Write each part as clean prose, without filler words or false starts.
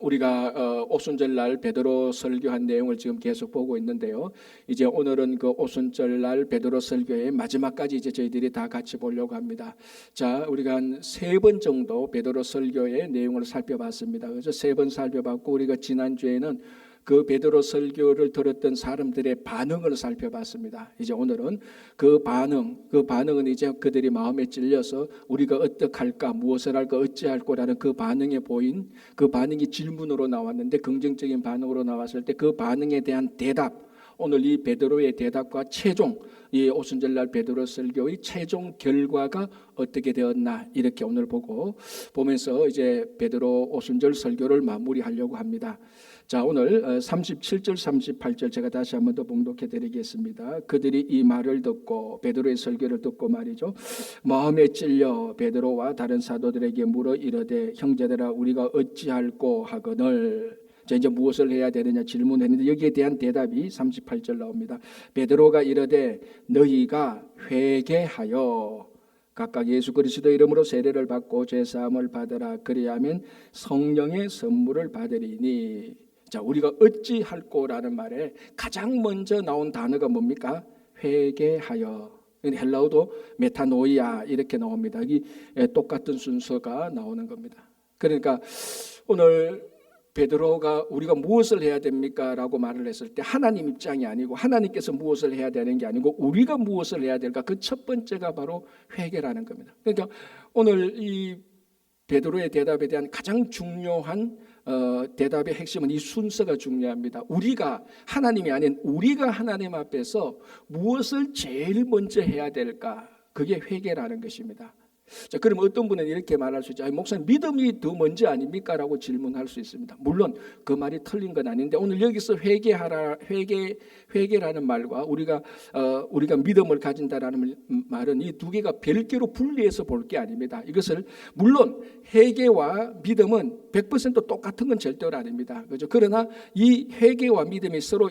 우리가 오순절날 베드로 설교한 내용을 지금 계속 보고 있는데요. 이제 오늘은 그 오순절날 베드로 설교의 마지막까지 이제 저희들이 다 같이 보려고 합니다. 자, 우리가 한 3번 정도 베드로 설교의 내용을 살펴봤습니다. 그래서 3번 살펴봤고, 우리가 지난주에는 그 베드로 설교를 들었던 사람들의 반응을 살펴봤습니다. 이제 오늘은 그 반응은 이제 그들이 마음에 찔려서 우리가 어떡할까, 무엇을 할까, 어찌할 거라는 그 반응에 보인 그 반응이 질문으로 나왔는데, 긍정적인 반응으로 나왔을 때 그 반응에 대한 대답, 오늘 이 베드로의 대답과 최종, 이 오순절날 베드로 설교의 최종 결과가 어떻게 되었나, 이렇게 오늘 보면서 이제 베드로 오순절 설교를 마무리하려고 합니다. 자, 오늘 37절 38절 제가 다시 한번 더 봉독해 드리겠습니다. 그들이 이 말을 듣고, 베드로의 설교를 듣고 말이죠, 마음에 찔려 베드로와 다른 사도들에게 물어 이르되, 형제들아 우리가 어찌할꼬 하거늘. 자, 이제 무엇을 해야 되느냐 질문했는데, 여기에 대한 대답이 38절 나옵니다. 베드로가 이르되 너희가 회개하여 각각 예수 그리스도 이름으로 세례를 받고 죄사함을 받으라. 그리하면 성령의 선물을 받으리니. 자, 우리가 어찌할꼬라는 말에 가장 먼저 나온 단어가 뭡니까? 회개하여. 헬라어도 메타노이아 이렇게 나옵니다. 여기 똑같은 순서가 나오는 겁니다. 그러니까 오늘 베드로가 우리가 무엇을 해야 됩니까? 라고 말을 했을 때 하나님 입장이 아니고, 하나님께서 무엇을 해야 되는 게 아니고 우리가 무엇을 해야 될까? 그 첫 번째가 바로 회개라는 겁니다. 그러니까 오늘 이 베드로의 대답에 대한 가장 중요한 대답의 핵심은 이 순서가 중요합니다. 우리가 하나님이 아닌 우리가 하나님 앞에서 무엇을 제일 먼저 해야 될까? 그게 회개라는 것입니다. 자, 그럼 어떤 분은 이렇게 말할 수 있죠. 목사님, 믿음이 더 먼저 아닙니까? 라고 질문할 수 있습니다. 물론 그 말이 틀린 건 아닌데, 오늘 여기서 회개라는 말과 우리가 믿음을 가진다라는 말은 이 두 개가 별개로 분리해서 볼 게 아닙니다. 이것을, 물론 회개와 믿음은 100% 똑같은 건 절대로 아닙니다. 그렇죠? 그러나 이 회개와 믿음이 서로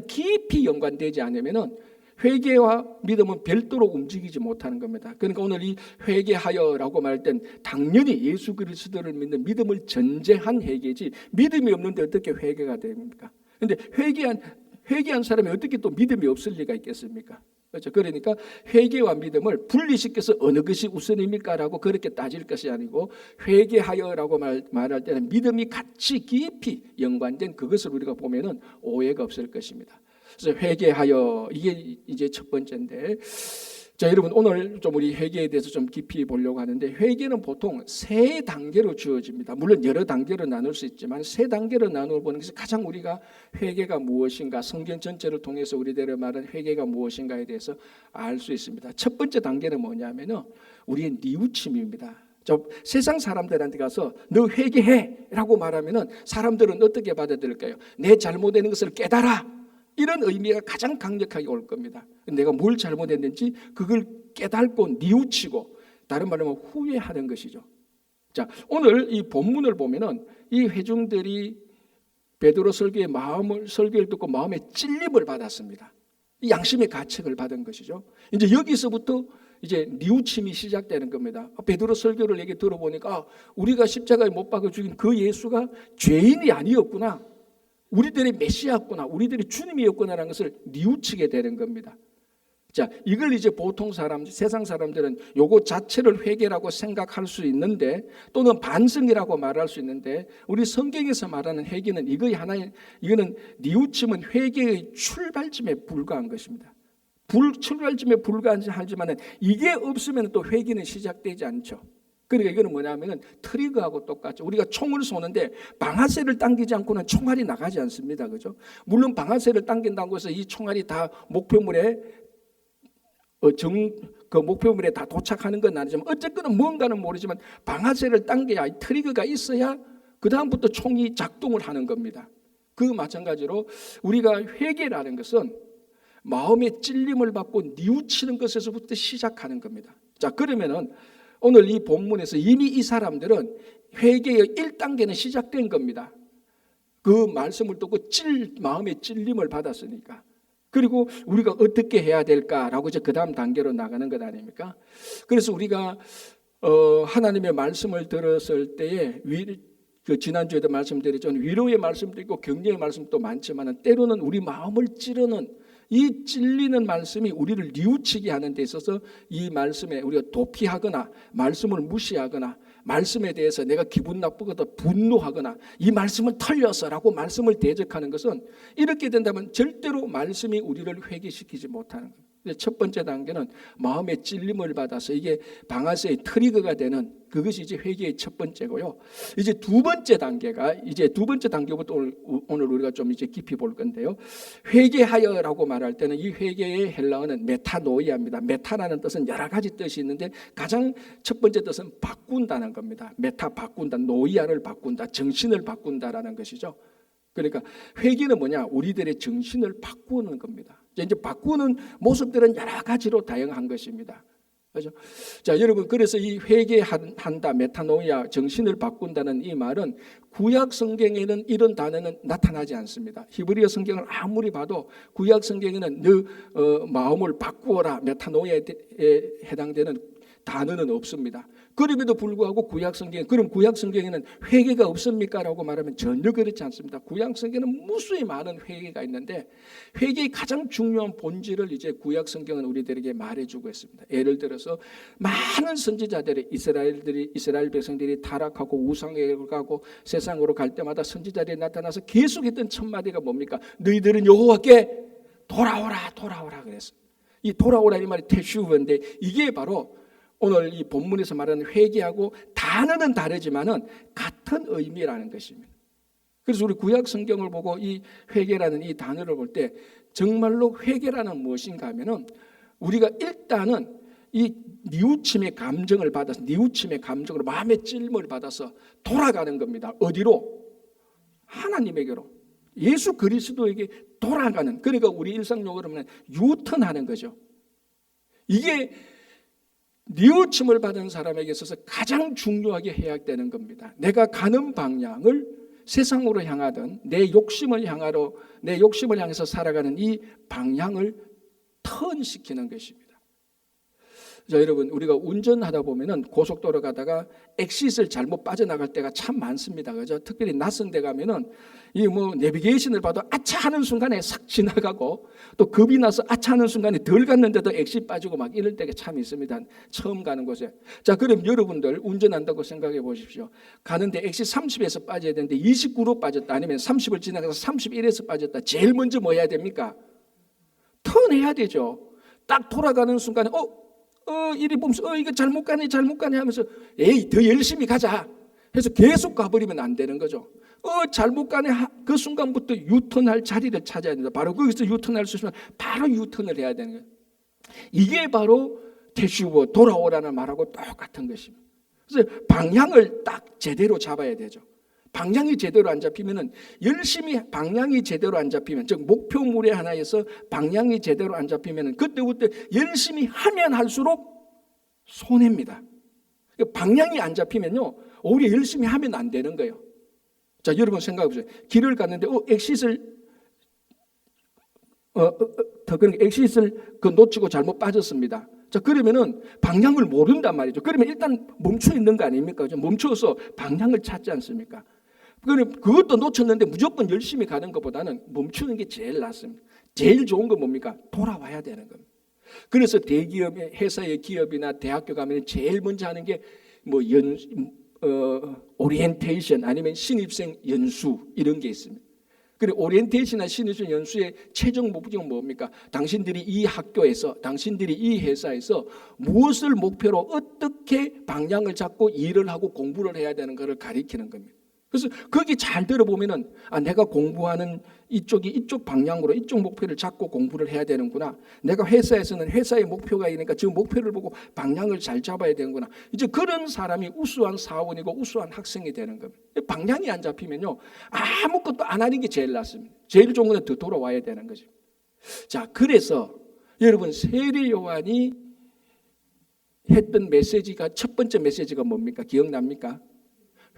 깊이 연관되지 않으면은 회개와 믿음은 별도로 움직이지 못하는 겁니다. 그러니까 오늘 이 회개하여라고 말할 땐 당연히 예수 그리스도를 믿는 믿음을 전제한 회개지, 믿음이 없는데 어떻게 회개가 됩니까? 그런데 회개한 사람이 어떻게 또 믿음이 없을 리가 있겠습니까? 그렇죠? 그러니까 회개와 믿음을 분리시켜서 어느 것이 우선입니까? 라고 그렇게 따질 것이 아니고, 회개하여라고 말할 때는 믿음이 같이 깊이 연관된 그것을 우리가 보면은 오해가 없을 것입니다. 그래서 회개하여, 이게 이제 첫 번째인데, 자, 여러분 오늘 좀 우리 회개에 대해서 좀 깊이 보려고 하는데, 회개는 보통 3단계로 주어집니다. 물론 여러 단계로 나눌 수 있지만 3단계로 나누어 보는 것이 가장 우리가 회개가 무엇인가, 성경 전체를 통해서 우리들의 말은 회개가 무엇인가에 대해서 알 수 있습니다. 첫 번째 단계는 뭐냐면은 우리의 뉘우침입니다. 세상 사람들한테 가서 너 회개해 라고 말하면은 사람들은 어떻게 받아들일까요? 내 잘못되는 것을 깨달아, 이런 의미가 가장 강력하게 올 겁니다. 내가 뭘 잘못했는지 그걸 깨닫고 뉘우치고, 다른 말로 하면 후회하는 것이죠. 자, 오늘 이 본문을 보면은 이 회중들이 베드로 설교를 듣고 마음에 찔림을 받았습니다. 이 양심의 가책을 받은 것이죠. 이제 여기서부터 이제 뉘우침이 시작되는 겁니다. 베드로 설교를 얘기 들어보니까 우리가 십자가에 못 박아 죽인 그 예수가 죄인이 아니었구나, 우리들의 메시아였구나, 우리들의 주님이었구나라는 것을 뉘우치게 되는 겁니다. 자, 이걸 이제 보통 세상 사람들은 요거 자체를 회개라고 생각할 수 있는데, 또는 반성이라고 말할 수 있는데, 우리 성경에서 말하는 회개는 이거는 뉘우침은 회개의 출발점에 불과한 것입니다. 출발점에 불과하지만 이게 없으면 또 회개는 시작되지 않죠. 그러니까 이거는 뭐냐면은 트리거하고 똑같죠. 우리가 총을 쏘는데 방아쇠를 당기지 않고는 총알이 나가지 않습니다. 그죠? 물론 방아쇠를 당긴다고 해서 이 총알이 다 목표물에 다 도착하는 건 아니지만, 어쨌거나 뭔가는 모르지만 방아쇠를 당겨야, 트리거가 있어야 그 다음부터 총이 작동을 하는 겁니다. 그 마찬가지로 우리가 회개라는 것은 마음의 찔림을 받고 뉘우치는 것에서부터 시작하는 겁니다. 자, 그러면은 오늘 이 본문에서 이미 이 사람들은 회개의 1단계는 시작된 겁니다. 그 말씀을 듣고 마음의 찔림을 받았으니까. 그리고 우리가 어떻게 해야 될까라고 이제 그 다음 단계로 나가는 것 아닙니까? 그래서 우리가 하나님의 말씀을 들었을 때에 그 지난주에도 말씀드렸지만 위로의 말씀도 있고 격려의 말씀도 많지만 때로는 우리 마음을 찌르는 이 찔리는 말씀이 우리를 뉘우치게 하는 데 있어서 이 말씀에 우리가 도피하거나 말씀을 무시하거나 말씀에 대해서 내가 기분 나쁘거나 분노하거나 이 말씀을 털려서라고 말씀을 대적하는 것은 이렇게 된다면 절대로 말씀이 우리를 회개시키지 못하는 거예요. 첫 번째 단계는 마음의 찔림을 받아서 이게 방아쇠의 트리거가 되는 그것이 이제 회개의 첫 번째고요. 이제 두 번째 단계부터 오늘 우리가 좀 이제 깊이 볼 건데요. 회개하여라고 말할 때는 이 회개의 헬라어는 메타노이아입니다. 메타라는 뜻은 여러 가지 뜻이 있는데 가장 첫 번째 뜻은 바꾼다는 겁니다. 메타 바꾼다, 노이아를 바꾼다, 정신을 바꾼다라는 것이죠. 그러니까 회개는 뭐냐? 우리들의 정신을 바꾸는 겁니다. 이제 바꾸는 모습들은 여러 가지로 다양한 것입니다. 그렇죠? 자, 여러분, 그래서 이 회개한다, 메타노이아, 정신을 바꾼다는 이 말은 구약 성경에는 이런 단어는 나타나지 않습니다. 히브리어 성경을 아무리 봐도 구약 성경에는 너 마음을 바꾸어라, 메타노이아에 해당되는 단어는 없습니다. 그럼에도 불구하고 구약 성경, 그럼 구약 성경에는 회개가 없습니까? 라고 말하면 전혀 그렇지 않습니다. 구약 성경에는 무수히 많은 회개가 있는데 회개의 가장 중요한 본질을 이제 구약 성경은 우리들에게 말해주고 있습니다. 예를 들어서 많은 선지자들이 이스라엘 백성들이 타락하고 우상에 가고 세상으로 갈 때마다 선지자들이 나타나서 계속했던 첫 마디가 뭡니까? 너희들은 여호와께 돌아오라 그랬어요. 이 돌아오라 이 말이 테슈브인데 이게 바로 오늘 이 본문에서 말하는 회개하고 단어는 다르지만은 같은 의미라는 것입니다. 그래서 우리 구약 성경을 보고 이 회개라는 이 단어를 볼 때 정말로 회개라는 무엇인가 하면은 우리가 일단은 이 뉘우침의 감정을 받아서 뉘우침의 감정으로 마음의 찔림을 받아서 돌아가는 겁니다. 어디로? 하나님에게로. 예수 그리스도에게 돌아가는. 그러니까 우리 일상용어로 하면 유턴하는 거죠. 이게 뉘우침을 받은 사람에게 있어서 가장 중요하게 해야 되는 겁니다. 내가 가는 방향을 세상으로 향하든 내 욕심을 향해서 살아가는 이 방향을 턴시키는 것입니다. 자, 여러분, 우리가 운전하다 보면은 고속도로 가다가 엑싯을 잘못 빠져나갈 때가 참 많습니다. 그죠? 특별히 낯선 데 가면은 이 내비게이션을 봐도 아차 하는 순간에 싹 지나가고 또 겁이 나서 아차 하는 순간에 덜 갔는데도 엑싯 빠지고 막 이럴 때가 참 있습니다. 처음 가는 곳에. 자, 그럼 여러분들 운전한다고 생각해 보십시오. 가는데 엑싯 30에서 빠져야 되는데 29로 빠졌다 아니면 30을 지나가서 31에서 빠졌다. 제일 먼저 뭐 해야 됩니까? 턴해야 되죠. 딱 돌아가는 순간에 이리 보면서 이거 잘못 가네 하면서 에이 더 열심히 가자 해서 계속 가버리면 안 되는 거죠. 잘못 가네 그 순간부터 유턴할 자리를 찾아야 된다. 바로 거기서 유턴할 수 있으면 바로 유턴을 해야 되는 거예요. 이게 바로 테슈버 돌아오라는 말하고 똑같은 것입니다. 그래서 방향을 딱 제대로 잡아야 되죠. 방향이 제대로 안 잡히면은 방향이 제대로 안 잡히면 즉 목표물의 하나에서 방향이 제대로 안 잡히면은 그때부터 열심히 하면 할수록 손해입니다. 방향이 안 잡히면요 오히려 열심히 하면 안 되는 거예요. 자, 여러분 생각해 보세요. 길을 갔는데 엑싯을 놓치고 잘못 빠졌습니다. 자, 그러면은 방향을 모른단 말이죠. 그러면 일단 멈춰 있는 거 아닙니까? 멈춰서 방향을 찾지 않습니까? 그것도 놓쳤는데 무조건 열심히 가는 것보다는 멈추는 게 제일 낫습니다. 제일 좋은 건 뭡니까? 돌아와야 되는 겁니다. 그래서 대기업의 회사의 기업이나 대학교 가면 제일 먼저 하는 게 오리엔테이션 아니면 신입생 연수 이런 게 있습니다. 그리고 오리엔테이션이나 신입생 연수의 최종 목적은 뭡니까? 당신들이 이 학교에서, 당신들이 이 회사에서 무엇을 목표로 어떻게 방향을 잡고 일을 하고 공부를 해야 되는 것을 가리키는 겁니다. 그래서 거기 잘 들어보면은 내가 공부하는 이쪽이 이쪽 방향으로 이쪽 목표를 잡고 공부를 해야 되는구나. 내가 회사에서는 회사의 목표가 있으니까 그 목표를 보고 방향을 잘 잡아야 되는구나. 이제 그런 사람이 우수한 사원이고 우수한 학생이 되는 겁니다. 방향이 안 잡히면요 아무것도 안 하는 게 제일 낫습니다. 제일 좋은 건 더 돌아와야 되는 거죠. 자, 그래서 여러분 세례 요한이 했던 메시지가 첫 번째 메시지가 뭡니까? 기억납니까?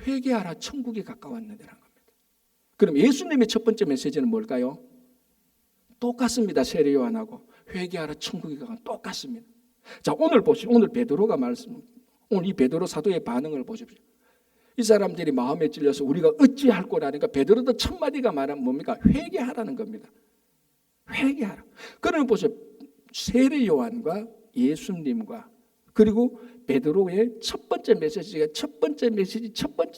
회개하라 천국이 가까웠느니라는 겁니다. 그럼 예수님의 첫 번째 메시지는 뭘까요? 똑같습니다. 세례 요한하고 회개하라 천국이 가까워 똑같습니다. 자, 오늘 보시죠. 오늘 베드로가 오늘 이 베드로 사도의 반응을 보십시오. 이 사람들이 마음에 찔려서 우리가 어찌할 거라니까 베드로도 첫 마디가 말하면 뭡니까? 회개하라는 겁니다. 회개하라. 그러면 보세요. 세례 요한과 예수님과 그리고 베드로의 첫 번째 메시지가 첫 번째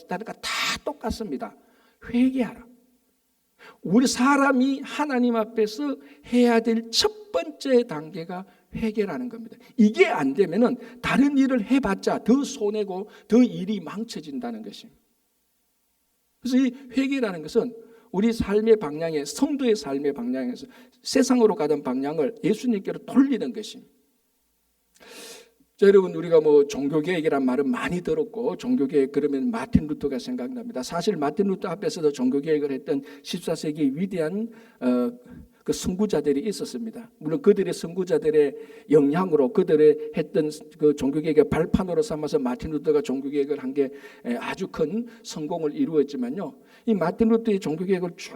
단어가 다 똑같습니다. 회개하라. 우리 사람이 하나님 앞에서 해야 될 첫 번째 단계가 회개라는 겁니다. 이게 안 되면은 다른 일을 해봤자 더 손해고 더 일이 망쳐진다는 것입니다. 그래서 이 회개라는 것은 우리 삶의 방향에 성도의 삶의 방향에서 세상으로 가던 방향을 예수님께로 돌리는 것입니다. 자, 여러분 우리가 뭐 종교개혁이란 말은 많이 들었고 종교개혁 그러면 마틴 루터가 생각납니다. 사실 마틴 루터 앞에서도 종교개혁을 했던 14세기 위대한 그 선구자들이 있었습니다. 물론 그들의 선구자들의 영향으로 그들의 했던 그 종교개혁의 발판으로 삼아서 마틴 루터가 종교개혁을 한 게 아주 큰 성공을 이루었지만요. 이 마틴 루터의 종교개혁을 쭉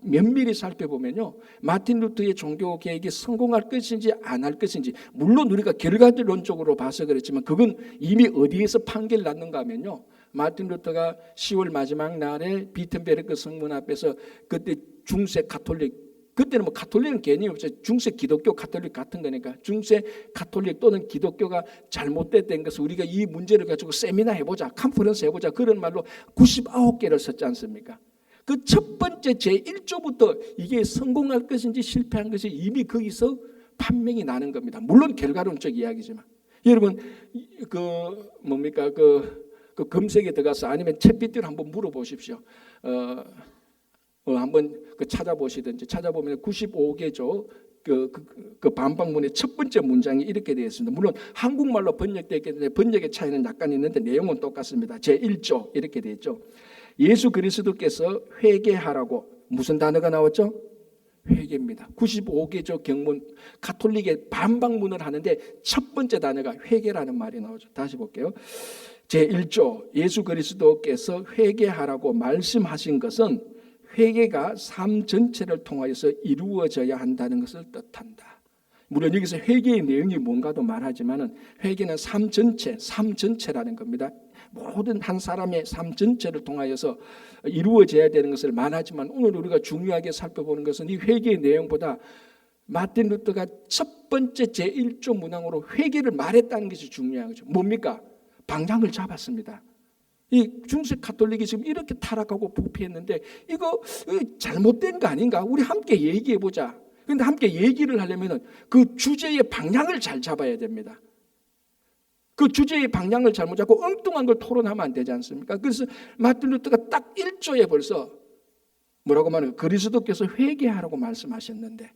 면밀히 살펴보면요, 마틴 루터의 종교개혁이 성공할 것인지 안 할 것인지, 물론 우리가 결과론적으로 봐서 그렇지만 그건 이미 어디에서 판결 났는가 하면요, 마틴 루터가 10월 마지막 날에 비텐베르크 성문 앞에서 그때 중세 가톨릭, 그때는 뭐 가톨릭은 개념이 없어요. 중세 기독교 가톨릭 같은 거니까 중세 가톨릭 또는 기독교가 잘못된 것을 우리가 이 문제를 가지고 세미나 해보자, 컨퍼런스 해보자, 그런 말로 99개를 썼지 않습니까? 그 첫 번째 제1조부터 이게 성공할 것인지 실패한 것이 이미 거기서 판명이 나는 겁니다. 물론 결과론적 이야기지만 여러분 그 뭡니까 그 검색에 들어가서 아니면 챗GPT를 한번 물어보십시오. 한번 찾아보시든지 찾아보면 95개조 그 반박문의 첫 번째 문장이 이렇게 되어 있습니다. 물론 한국말로 번역되어 있기 때문에 번역의 차이는 약간 있는데 내용은 똑같습니다. 제1조 이렇게 되어 있죠. 예수 그리스도께서 회개하라고 무슨 단어가 나왔죠? 회개입니다. 95개조 경문 가톨릭의 반박문을 하는데 첫 번째 단어가 회개라는 말이 나오죠. 다시 볼게요. 제1조 예수 그리스도께서 회개하라고 말씀하신 것은 회개가 삶 전체를 통하여서 이루어져야 한다는 것을 뜻한다. 물론 여기서 회개의 내용이 뭔가도 말하지만은 회개는 삶 전체라는 겁니다. 모든 한 사람의 삶 전체를 통하여서 이루어져야 되는 것을 말하지만 오늘 우리가 중요하게 살펴보는 것은 이 회개의 내용보다 마틴 루터가 첫 번째 제1조 문항으로 회개를 말했다는 것이 중요한 거죠. 뭡니까? 방향을 잡았습니다. 이 중세 가톨릭이 지금 이렇게 타락하고 부패했는데 이거 잘못된 거 아닌가? 우리 함께 얘기해 보자. 그런데 함께 얘기를 하려면 그 주제의 방향을 잘 잡아야 됩니다. 그 주제의 방향을 잘못 잡고 엉뚱한 걸 토론하면 안 되지 않습니까? 그래서 마틴 루터가 딱 1조에 벌써 뭐라고 말하는 그리스도께서 회개하라고 말씀하셨는데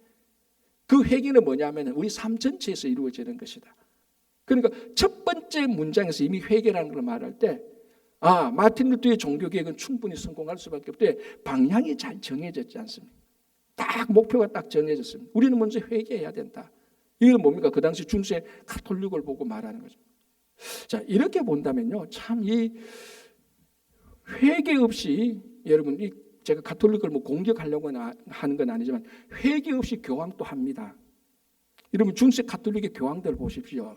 그 회개는 뭐냐면 우리 삶 전체에서 이루어지는 것이다. 그러니까 첫 번째 문장에서 이미 회개라는 걸 말할 때 마틴 루터의 종교개혁은 충분히 성공할 수밖에 없대. 방향이 잘 정해졌지 않습니까? 딱 목표가 딱 정해졌습니다. 우리는 먼저 회개해야 된다. 이건 뭡니까? 그 당시 중세 가톨릭을 보고 말하는 거죠. 자, 이렇게 본다면요, 참 이 회개 없이 여러분 제가 가톨릭을 뭐 공격하려고 하는 건 아니지만 회개 없이 교황도 합니다. 여러분 중세 가톨릭의 교황들 보십시오.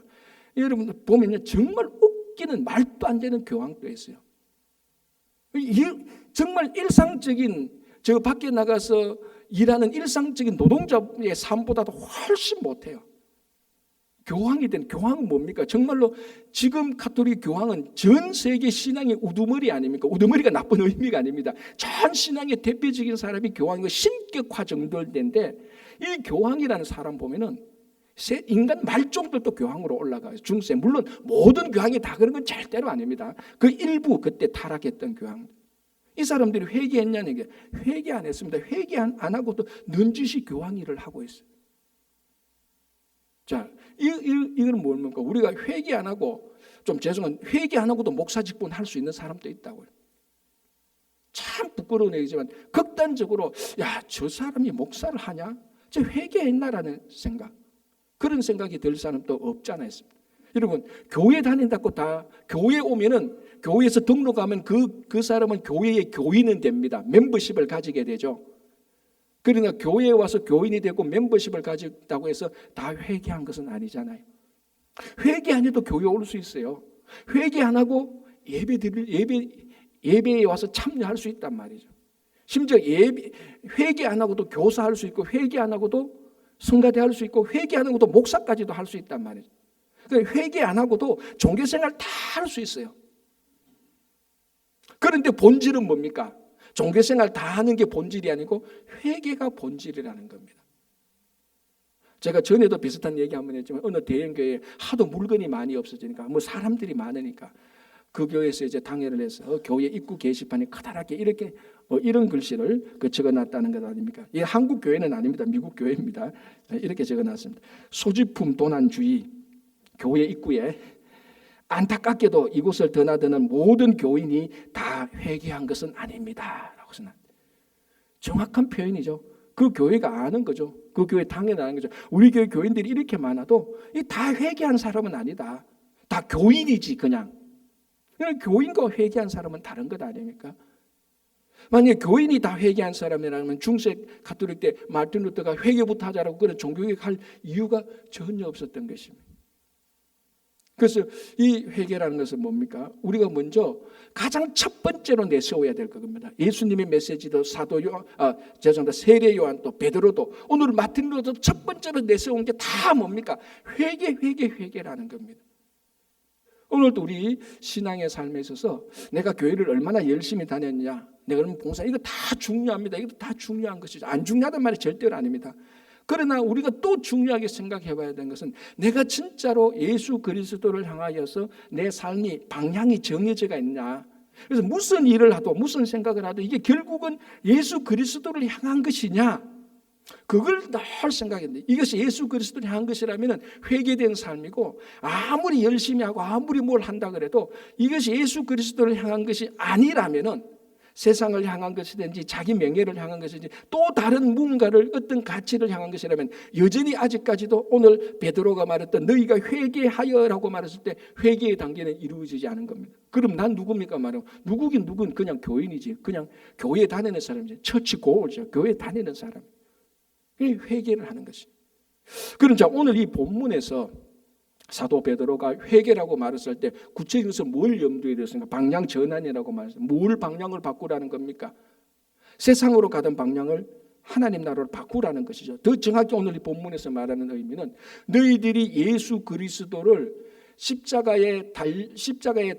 여러분 보면요 정말 웃기는 말도 안 되는 교황도 있어요. 정말 일상적인 저 밖에 나가서 일하는 일상적인 노동자의 삶보다도 훨씬 못해요. 교황은 뭡니까? 정말로 지금 가톨릭 교황은 전 세계 신앙의 우두머리 아닙니까? 우두머리가 나쁜 의미가 아닙니다. 전 신앙의 대표적인 사람이 교황이고 신격화 정도인데 이 교황이라는 사람 보면은 인간 말종들도 교황으로 올라가요. 중세 물론 모든 교황이 다 그런 건 절대로 아닙니다. 그 일부 그때 타락했던 교황. 이 사람들이 회개했냐는 게 회개 안 했습니다. 회개 안 하고도 넌지시 교황 일을 하고 있어요. 자, 이건 뭡니까? 우리가 회개 안 하고 좀 죄송한 회개 안 하고도 목사 직분 할 수 있는 사람도 있다고요. 참 부끄러운 얘기지만 극단적으로 저 사람이 목사를 하냐? 저 회개했나라는 생각. 그런 생각이 들 사람도 없잖아요. 여러분 교회 다닌다고 다 교회 오면은 교회에서 등록하면 그 사람은 교회의 교인은 됩니다. 멤버십을 가지게 되죠. 그러나 교회에 와서 교인이 되고 멤버십을 가졌다고 해서 다 회개한 것은 아니잖아요. 회개 안 해도 교회 올 수 있어요. 회개 안 하고 예배 예배에 와서 참여할 수 있단 말이죠. 심지어 회개 안 하고도 교사할 수 있고, 회개 안 하고도 성가대 할 수 있고, 회개 안 하고도 목사까지도 할 수 있단 말이죠. 그러니까 회개 안 하고도 종교생활 다 할 수 있어요. 그런데 본질은 뭡니까? 종교생활 다 하는 게 본질이 아니고 회개가 본질이라는 겁니다. 제가 전에도 비슷한 얘기 한번 했지만, 어느 대형교회에 하도 물건이 많이 없어지니까, 뭐 사람들이 많으니까 그 교회에서 이제 당회를 해서 교회 입구 게시판에 커다랗게 이렇게 이런 글씨를 적어놨다는 것 아닙니까? 이 한국 교회는 아닙니다. 미국 교회입니다. 이렇게 적어놨습니다. 소지품 도난주의, 교회 입구에 안타깝게도 이곳을 드나드는 모든 교인이 다 회개한 것은 아닙니다. 라고 써놨습니다. 정확한 표현이죠. 그 교회가 아는 거죠. 그 교회 당연히 아는 거죠. 우리 교회 교인들이 이렇게 많아도 다 회개한 사람은 아니다. 다 교인이지 그냥. 교인과 회개한 사람은 다른 것 아닙니까? 만약에 교인이 다 회개한 사람이라면 중세 가톨릭 때 마틴 루터가 회개부터 하자라고 그런 종교개혁 할 이유가 전혀 없었던 것입니다. 그래서 이 회개라는 것은 뭡니까? 우리가 먼저 가장 첫 번째로 내세워야 될 겁니다. 예수님의 메시지도 세례 요한도 베드로도 오늘 마틴 루터도 첫 번째로 내세운 게 다 뭡니까? 회개라는 겁니다. 오늘도 우리 신앙의 삶에 있어서 내가 교회를 얼마나 열심히 다녔냐, 내가 그러면 봉사, 이거 다 중요합니다. 이거 다 중요한 것이죠. 안 중요하단 말이 절대로 아닙니다. 그러나 우리가 또 중요하게 생각해 봐야 되는 것은 내가 진짜로 예수 그리스도를 향하여서 내 삶이 방향이 정해져가 있냐. 그래서 무슨 일을 하도 무슨 생각을 하도 이게 결국은 예수 그리스도를 향한 것이냐. 그걸 늘 생각했는데, 이것이 예수 그리스도를 향한 것이라면 회개된 삶이고, 아무리 열심히 하고 아무리 뭘 한다 그래도 이것이 예수 그리스도를 향한 것이 아니라면, 세상을 향한 것이든지 자기 명예를 향한 것이든지 또 다른 무언가를 어떤 가치를 향한 것이라면 여전히 아직까지도 오늘 베드로가 말했던 너희가 회개하여라고 말했을 때 회개의 단계는 이루어지지 않은 겁니다. 그럼 난 누굽니까 말하면, 누구긴 누군 그냥 교인이지, 그냥 교회 다니는 사람이지, 처치 고울죠, 교회 다니는 사람. 회개를 하는 것입니다. 그럼 자, 오늘 이 본문에서 사도 베드로가 회개라고 말했을 때 구체적으로 뭘 염두에 뒀습니까? 방향 전환이라고 말했어요. 뭘 방향을 바꾸라는 겁니까? 세상으로 가던 방향을 하나님 나라로 바꾸라는 것이죠. 더 정확히 오늘 이 본문에서 말하는 의미는 너희들이 예수 그리스도를 십자가에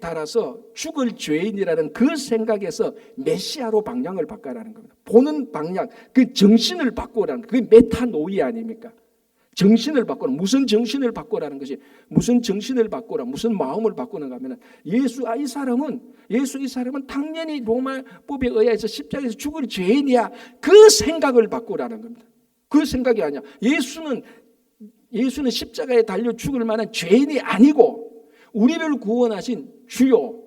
달아서 죽을 죄인이라는 그 생각에서 메시아로 방향을 바꾸라는 겁니다. 보는 방향, 그 정신을 바꾸라는, 그게 메타노이 아닙니까? 정신을 바꾸라. 무슨 정신을 바꾸라는 것이, 무슨 정신을 바꾸라, 무슨 마음을 바꾸는가 하면, 예수 이 사람은 당연히 로마법에 의해서 십자가에서 죽을 죄인이야. 그 생각을 바꾸라는 겁니다. 그 생각이 아니야. 예수는 십자가에 달려 죽을 만한 죄인이 아니고 우리를 구원하신 주요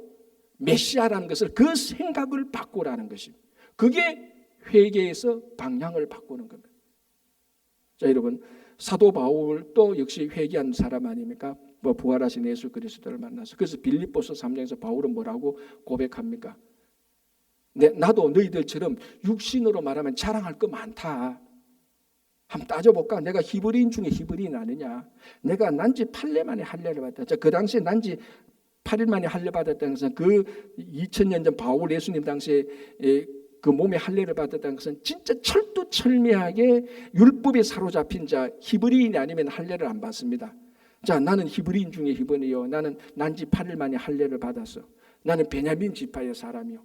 메시아라는 것을, 그 생각을 바꾸라는 것입니다. 그게 회개에서 방향을 바꾸는 겁니다. 자, 여러분, 사도 바울도 역시 회개한 사람 아닙니까? 부활하신 예수 그리스도를 만나서. 그래서 빌립보서 3장에서 바울은 뭐라고 고백합니까? 나도 너희들처럼 육신으로 말하면 자랑할 거 많다. 한번 따져볼까? 내가 히브리인 중에 히브리인 아니냐? 내가 난지 8일 만에 할례를 받았다. 그 당시에 난지 8일 만에 할례 받았다는 것은 그 2000년 전 바울 예수님 당시에 그 몸에 할례를 받았다는 것은 진짜 철두철미하게 율법에 사로잡힌 자, 히브리인이 아니면 할례를 안 받습니다. 자, 나는 히브리인 중에 히브리요. 나는 난지 8일 만에 할례를 받았어. 나는 베냐민 지파의 사람이요.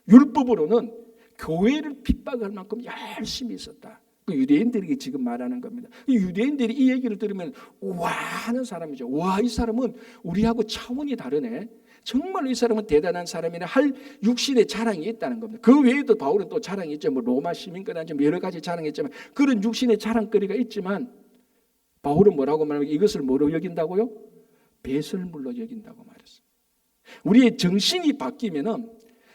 율법으로는 교회를 핍박할 만큼 열심히 있었다. 그 유대인들에게 지금 말하는 겁니다. 유대인들이 이 얘기를 들으면 우와 하는 사람이죠. 와, 이 사람은 우리하고 차원이 다르네. 정말로 이 사람은 대단한 사람이라 할 육신의 자랑이 있다는 겁니다. 그 외에도 바울은 또 자랑이 있죠. 뭐 로마 시민권한지 여러 가지 자랑이 있지만, 그런 육신의 자랑거리가 있지만 바울은 뭐라고 말하면 이것을 뭐로 여긴다고요? 배설물로 여긴다고 말했어요. 우리의 정신이 바뀌면은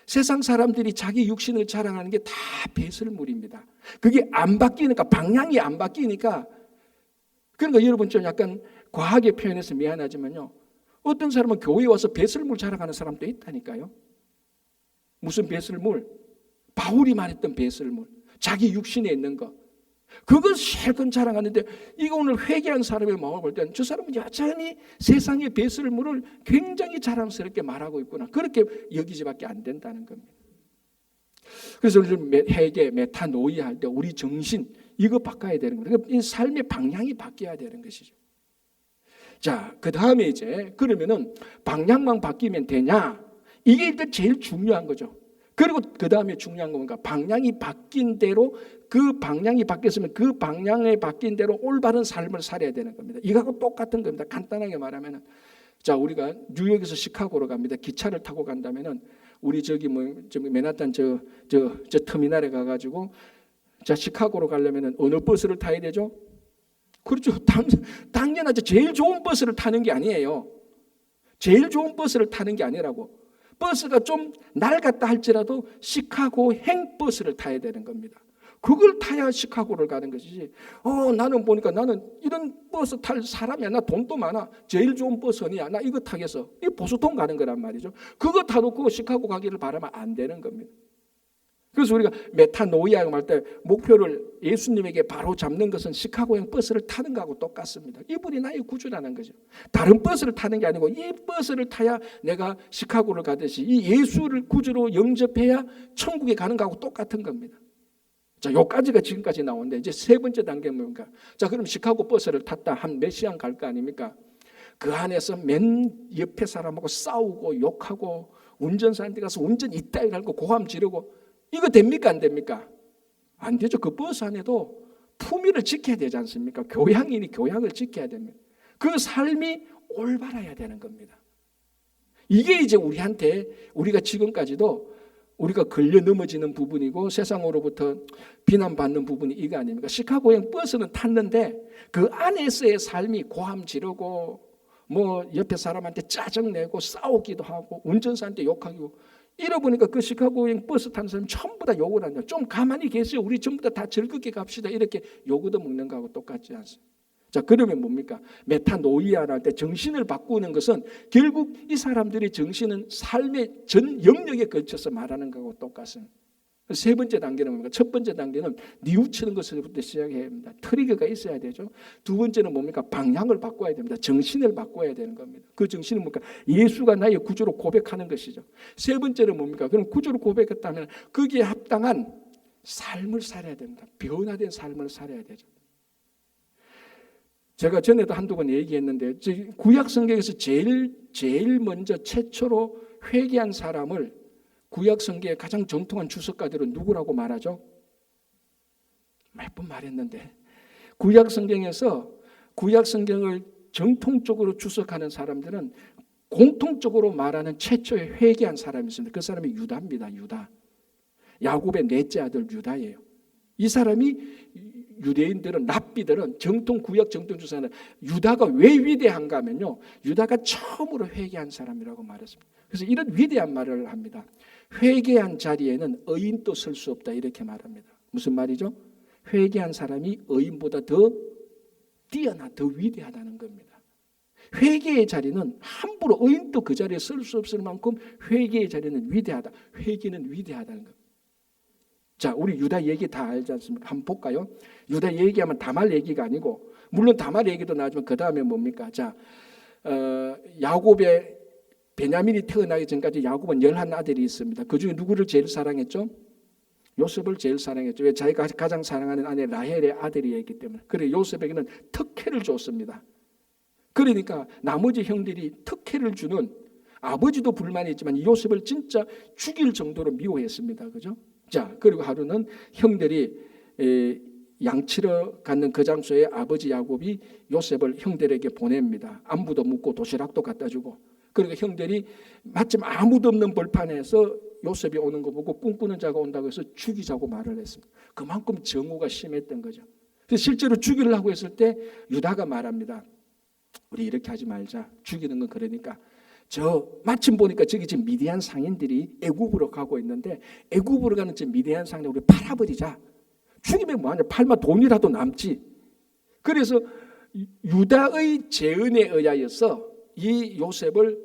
세상 사람들이 자기 육신을 자랑하는 게 다 배설물입니다. 그게 안 바뀌니까, 방향이 안 바뀌니까. 그러니까 여러분 좀 약간 과하게 표현해서 미안하지만요, 어떤 사람은 교회에 와서 배설물 자랑하는 사람도 있다니까요. 무슨 배설물? 바울이 말했던 배설물, 자기 육신에 있는 거. 그걸 실컷 자랑하는데 이거 오늘 회개한 사람의 마음을 볼 때는 저 사람은 여전히 세상의 배설물을 굉장히 자랑스럽게 말하고 있구나. 그렇게 여기지밖에 안 된다는 겁니다. 그래서 우리 회개, 메타노이아 할 때 우리 정신 이거 바꿔야 되는 거예요. 이 삶의 방향이 바뀌어야 되는 것이죠. 자, 그 다음에 이제 그러면은 방향만 바뀌면 되냐? 이게 일단 제일 중요한 거죠. 그리고 그 다음에 중요한 건 뭔가 방향이 바뀐 대로 그 방향이 바뀌었으면 그 방향에 바뀐 대로 올바른 삶을 살아야 되는 겁니다. 이거하고 똑같은 겁니다. 간단하게 말하면은 자, 우리가 뉴욕에서 시카고로 갑니다. 기차를 타고 간다면은 우리 저기 맨하탄 저 터미널에 가가지고 자, 시카고로 가려면은 어느 버스를 타야 되죠? 그렇죠. 당연하죠. 제일 좋은 버스를 타는 게 아니에요. 제일 좋은 버스를 타는 게 아니라고. 버스가 좀 낡았다 할지라도 시카고행 버스를 타야 되는 겁니다. 그걸 타야 시카고를 가는 것이지. 나는 보니까 나는 이런 버스 탈 사람이야. 나 돈도 많아. 제일 좋은 버스 어디야? 나 이거 타겠어. 이 보수통 가는 거란 말이죠. 그거 타놓고 시카고 가기를 바라면 안 되는 겁니다. 그래서 우리가 메타노이아 할 때 목표를 예수님에게 바로 잡는 것은 시카고행 버스를 타는 거하고 똑같습니다. 이분이 나의 구주라는 거죠. 다른 버스를 타는 게 아니고 이 버스를 타야 내가 시카고를 가듯이 이 예수를 구주로 영접해야 천국에 가는 거하고 똑같은 겁니다. 자, 요까지가 지금까지 나오는데 이제 세 번째 단계는 뭡니까? 자, 그럼 시카고 버스를 탔다 한 몇 시간 갈 거 아닙니까? 그 안에서 맨 옆에 사람하고 싸우고 욕하고 운전사한테 가서 운전 이따위 하고 고함 지르고 이거 됩니까? 안 됩니까? 안 되죠. 그 버스 안에도 품위를 지켜야 되지 않습니까? 교양이니 교양을 지켜야 됩니다. 그 삶이 올바라야 되는 겁니다. 이게 이제 우리한테 우리가 지금까지도 우리가 걸려 넘어지는 부분이고 세상으로부터 비난받는 부분이 이거 아닙니까? 시카고행 버스는 탔는데 그 안에서의 삶이 고함 지르고 뭐 옆에 사람한테 짜증내고 싸우기도 하고 운전사한테 욕하고 이러보니까 그 시카고행 버스 타는 사람이 전부 다 욕을 한다. 좀 가만히 계세요. 우리 전부 다 즐겁게 갑시다. 이렇게 요구도 먹는 거하고 똑같지 않습니까? 자, 그러면 뭡니까? 메타노이아를 할 때 정신을 바꾸는 것은 결국 이 사람들의 정신은 삶의 전 영역에 걸쳐서 말하는 거하고 똑같습니다. 세 번째 단계는 뭡니까? 첫 번째 단계는 뉘우치는 것부터 시작해야 합니다. 트리거가 있어야 되죠. 두 번째는 뭡니까? 방향을 바꿔야 됩니다. 정신을 바꿔야 되는 겁니다. 그 정신은 뭡니까? 예수가 나의 구주로 고백하는 것이죠. 세 번째는 뭡니까? 그럼 구주로 고백했다면 거기에 합당한 삶을 살아야 됩니다. 변화된 삶을 살아야 되죠. 제가 전에도 한두 번 얘기했는데 구약 성경에서 제일 먼저 최초로 회개한 사람을 구약 성경의 가장 정통한 주석가들은 누구라고 말하죠? 몇 번 말했는데 구약 성경에서 구약 성경을 정통적으로 주석하는 사람들은 공통적으로 말하는 최초의 회개한 사람이 있습니다. 그 사람이 유다입니다. 유다. 야곱의 넷째 아들 유다예요. 이 사람이 유대인들은 랍비들은 정통 구약 정통 주석은 유다가 왜 위대한가 하면요. 유다가 처음으로 회개한 사람이라고 말했습니다. 그래서 이런 위대한 말을 합니다. 회개한 자리에는 의인도 설 수 없다 이렇게 말합니다. 무슨 말이죠? 회개한 사람이 의인보다 더 뛰어나 더 위대하다는 겁니다. 회개의 자리는 함부로 의인도 그 자리에 설 수 없을 만큼 회개의 자리는 위대하다. 회개는 위대하다는 겁니다. 자, 우리 유다 얘기 다 알지 않습니까? 한번 볼까요? 유다 얘기하면 다말 얘기가 아니고 물론 다말 얘기도 나지만 그 다음에 뭡니까? 자, 야곱의 베냐민이 태어나기 전까지 야곱은 11아들이 있습니다. 그 중에 누구를 제일 사랑했죠? 요셉을 제일 사랑했죠. 왜? 자기가 가장 사랑하는 아내 라헬의 아들이었기 때문에. 그래 요셉에게는 특혜를 줬습니다. 그러니까 나머지 형들이 특혜를 주는 아버지도 불만이 있지만 요셉을 진짜 죽일 정도로 미워했습니다. 그죠? 자, 그리고 하루는 형들이 양치러 갔는 그 장소에 아버지 야곱이 요셉을 형들에게 보냅니다. 안부도 묻고 도시락도 갖다 주고. 그러니까 형들이 마침 아무도 없는 벌판에서 요셉이 오는 거 보고 꿈꾸는 자가 온다고 해서 죽이자고 말을 했습니다. 그만큼 정오가 심했던 거죠. 그래서 실제로 죽이려고 했을 때 유다가 말합니다. 우리 이렇게 하지 말자. 죽이는 건 그러니까 마침 보니까 저기 지금 미디안 상인들이 애굽으로 가고 있는데 애굽으로 가는 저 미디안 상인을 우리 팔아버리자. 죽이면 뭐하냐. 팔면 돈이라도 남지. 그래서 유다의 제언에 의하여서 이 요셉을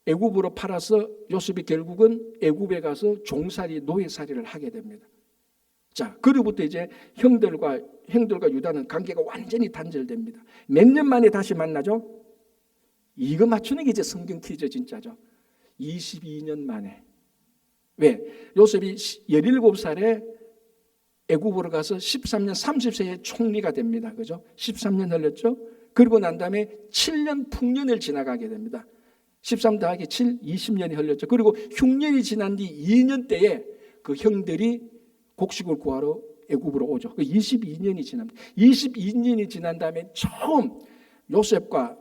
애굽으로 팔아서 요셉이 결국은 애굽에 가서 종살이 노예살이를 하게 됩니다. 자, 그로부터 이제 형들과 유다는 관계가 완전히 단절됩니다. 몇 년 만에 다시 만나죠? 이거 맞추는 게 이제 성경 퀴즈 진짜죠. 22년 만에. 왜? 요셉이 17살에 애굽으로 가서 13년 30세에 총리가 됩니다. 그죠? 13년 흘렸죠? 그리고 난 다음에 7년 풍년을 지나가게 됩니다. 13 더하기 7, 20년이 흘렸죠. 그리고 흉년이 지난 뒤 2년 때에 그 형들이 곡식을 구하러 애굽으로 오죠. 22년이 지납니다. 22년이 지난 다음에 처음 요셉과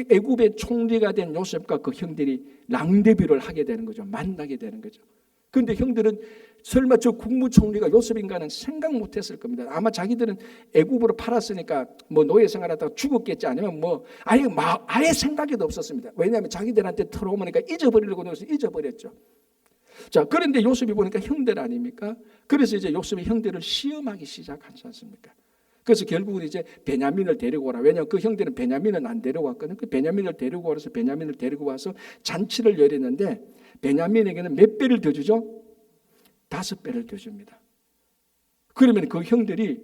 애굽의 총리가 된 요셉과 그 형들이 랑데뷰를 하게 되는 거죠. 만나게 되는 거죠. 그런데 형들은 설마 저 국무총리가 요셉인가는 생각 못했을 겁니다. 아마 자기들은 애굽으로 팔았으니까 뭐 노예 생활하다가 죽었겠지, 아니면 뭐 아예 생각에도 없었습니다. 왜냐하면 자기들한테 털어오니까 잊어버리려고 해서 잊어버렸죠. 자, 그런데 요셉이 보니까 형들 아닙니까? 그래서 이제 요셉이 형들을 시험하기 시작하지 않습니까? 그래서 결국은 이제 베냐민을 데리고 오라. 왜냐하면 그 형들은 베냐민은 안 데려왔거든요. 그 베냐민을 데리고 와서 베냐민을 데리고 와서 잔치를 열었는데 베냐민에게는 몇 배를 더 주죠? 5배를 더 줍니다. 그러면 그 형들이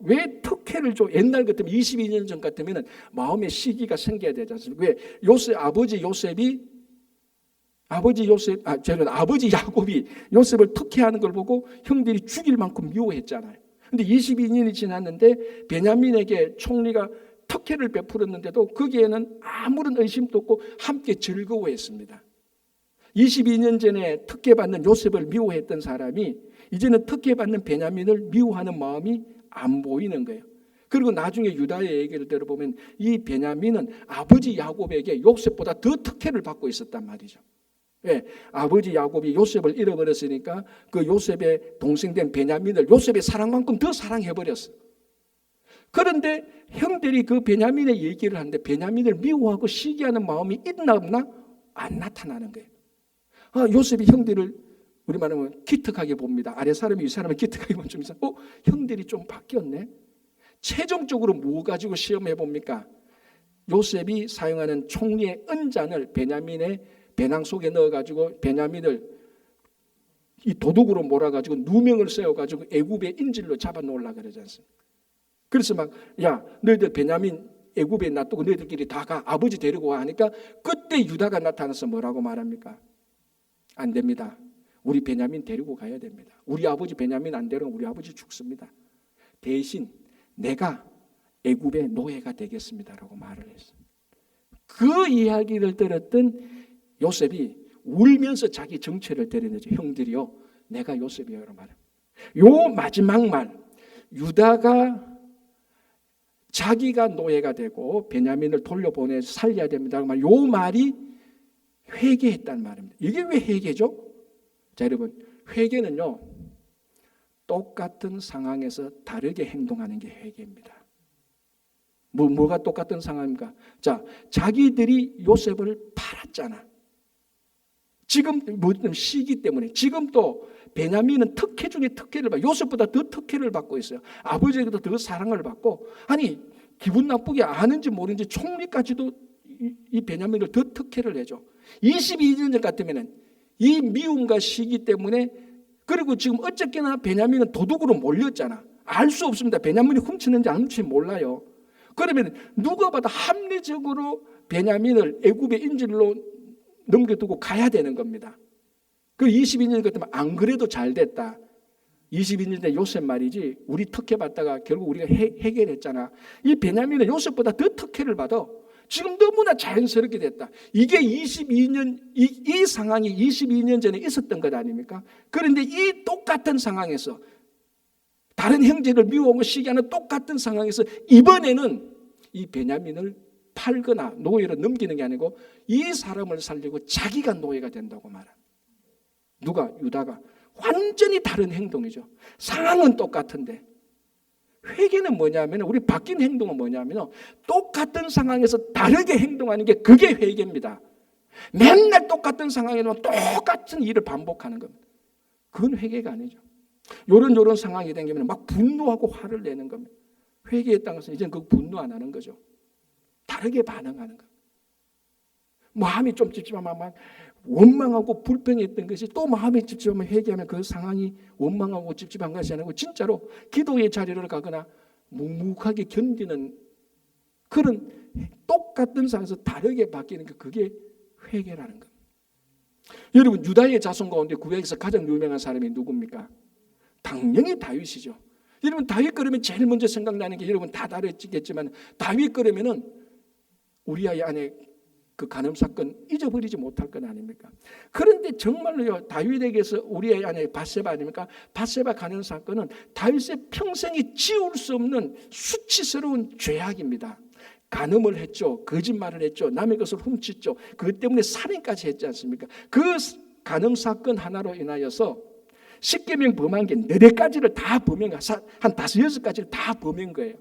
왜 특혜를 줘? 옛날 같으면 22년 전 같으면 마음의 시기가 생겨야 되지 않습니까? 왜? 아버지 야곱이 요셉을 특혜하는 걸 보고 형들이 죽일 만큼 미워했잖아요. 근데 22년이 지났는데 베냐민에게 총리가 특혜를 베풀었는데도 거기에는 아무런 의심도 없고 함께 즐거워했습니다. 22년 전에 특혜받는 요셉을 미워했던 사람이 이제는 특혜받는 베냐민을 미워하는 마음이 안 보이는 거예요. 그리고 나중에 유다의 얘기를 들어보면 이 베냐민은 아버지 야곱에게 요셉보다 더 특혜를 받고 있었단 말이죠. 왜? 아버지 야곱이 요셉을 잃어버렸으니까 그 요셉의 동생된 베냐민을 요셉의 사랑만큼 더 사랑해버렸어. 그런데 형들이 그 베냐민의 얘기를 하는데 베냐민을 미워하고 시기하는 마음이 있나 없나? 안 나타나는 거예요. 요셉이 형들을 우리 말하면 기특하게 봅니다. 아래 사람이 위 사람을 기특하게 보면 좀 이상. 형들이 좀 바뀌었네. 최종적으로 뭐 가지고 시험해 봅니까? 요셉이 사용하는 총리의 은잔을 베냐민의 배낭 속에 넣어가지고 베냐민을 이 도둑으로 몰아가지고 누명을 세워가지고 애굽의 인질로 잡아놓으려고 그러지 않습니까? 그래서 너희들 베냐민 애굽에 놔두고 너희들끼리 다 가, 아버지 데리고 와 하니까 그때 유다가 나타나서 뭐라고 말합니까? 안 됩니다. 우리 베냐민 데리고 가야 됩니다. 우리 아버지 베냐민 안 데려오면 우리 아버지 죽습니다. 대신 내가 애굽의 노예가 되겠습니다라고 말을 했어요. 그 이야기를 들었던 요셉이 울면서 자기 정체를 드러내죠. 형들이요, 내가 요셉이에요 말합니다. 요 마지막 말, 유다가 자기가 노예가 되고 베냐민을 돌려보내서 살려야 됩니다. 요 말이 회개했단 말입니다. 이게 왜 회개죠? 자, 여러분, 회개는요, 똑같은 상황에서 다르게 행동하는 게 회개입니다. 뭐가 똑같은 상황입니까? 자, 자기들이 요셉을 팔았잖아. 지금 모든 시기 때문에 지금 또 베냐민은 특혜 중에 특혜를 받고 요셉보다 더 특혜를 받고 있어요. 아버지에게도 더 사랑을 받고, 아니 기분 나쁘게 아는지 모르는지 총리까지도 이 베냐민을 더 특혜를 해줘. 22년 전 같으면 이 미움과 시기 때문에, 그리고 지금 어쨌거나 베냐민은 도둑으로 몰렸잖아. 알 수 없습니다. 베냐민이 훔치는지 안 훔치는지 몰라요. 그러면 누가 봐도 합리적으로 베냐민을 애굽의 인질로 넘겨두고 가야 되는 겁니다. 그 22년 같으면 안 그래도 잘 됐다. 22년 전 요셉 말이지, 우리 특혜 받다가 결국 우리가 해결했잖아. 이 베냐민은 요셉보다 더 특혜를 받아. 지금 너무나 자연스럽게 됐다. 이게 22년 이 상황이 22년 전에 있었던 것 아닙니까? 그런데 이 똑같은 상황에서 다른 형제를 미워하고 시기하는 똑같은 상황에서 이번에는 이 베냐민을 팔거나 노예로 넘기는 게 아니고 이 사람을 살리고 자기가 노예가 된다고 말합니다. 누가? 유다가. 완전히 다른 행동이죠. 상황은 똑같은데 회개는 뭐냐면, 우리 바뀐 행동은 뭐냐면 똑같은 상황에서 다르게 행동하는 게 그게 회개입니다. 맨날 똑같은 상황에서 똑같은 일을 반복하는 겁니다. 그건 회개가 아니죠. 요런 상황이 생기면 막 분노하고 화를 내는 겁니다. 회개했다는 것은 이제는 그 분노 안 하는 거죠. 다르게 반응하는 거. 마음이 좀 찝찝하면 막 원망하고 불평했던 것이 또 마음에 찝찝하면 회개하면 그 상황이 원망하고 찝찝한 것이 아니고 진짜로 기도의 자리를 가거나 묵묵하게 견디는 그런 똑같은 상황에서 다르게 바뀌는 게 그게 회개라는 겁니다. 여러분, 유다의 자손 가운데 구약에서 가장 유명한 사람이 누굽니까? 당연히 다윗이죠. 여러분, 다윗 그러면 제일 먼저 생각나는 게 여러분 다 다르겠지만 다윗 그러면은 우리아의 아내 그 간음 사건 잊어버리지 못할 건 아닙니까? 그런데 정말로요, 다윗에게서 우리아의 아내 바세바 아닙니까? 바세바 간음 사건은 다윗의 평생에 지울 수 없는 수치스러운 죄악입니다. 간음을 했죠. 거짓말을 했죠. 남의 것을 훔쳤죠. 그것 때문에 살인까지 했지 않습니까? 그 간음 사건 하나로 인하여서 10계명 범한 게 4가지를 다 범한 거예요. 한 5-6가지를 다 범한 거예요.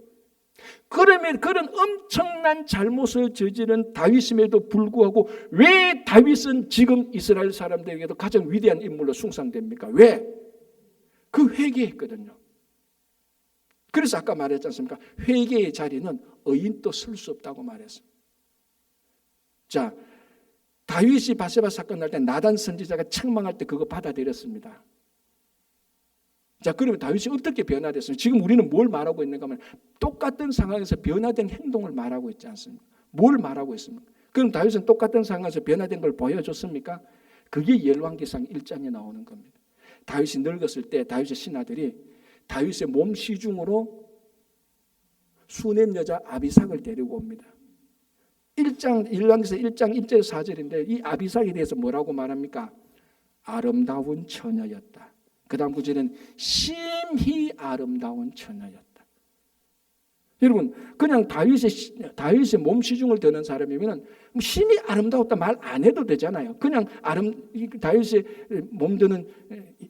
그러면 그런 엄청난 잘못을 저지른 다윗임에도 불구하고 왜 다윗은 지금 이스라엘 사람들에게도 가장 위대한 인물로 숭상됩니까? 왜? 그 회개했거든요. 그래서 아까 말했지 않습니까? 회개의 자리는 의인도 설 수 없다고 말했어요. 자, 다윗이 바세바 사건 날 때 나단 선지자가 책망할 때 그거 받아들였습니다. 자, 그러면 다윗이 어떻게 변화됐습니까? 지금 우리는 뭘 말하고 있는가 하면 똑같은 상황에서 변화된 행동을 말하고 있지 않습니까? 뭘 말하고 있습니까? 그럼 다윗은 똑같은 상황에서 변화된 걸 보여줬습니까? 그게 열왕기상 1장에 나오는 겁니다. 다윗이 늙었을 때 다윗의 신하들이 다윗의 몸 시중으로 수넴 여자 아비삭을 데리고 옵니다. 1왕기상 1장 1절 4절인데 이 아비삭에 대해서 뭐라고 말합니까? 아름다운 처녀였다. 그 다음 구절은 심히 아름다운 처녀였다. 여러분, 그냥 다윗의 몸 시중을 드는 사람이면 심히 아름다웠다 말 안 해도 되잖아요. 그냥 다윗의 몸 드는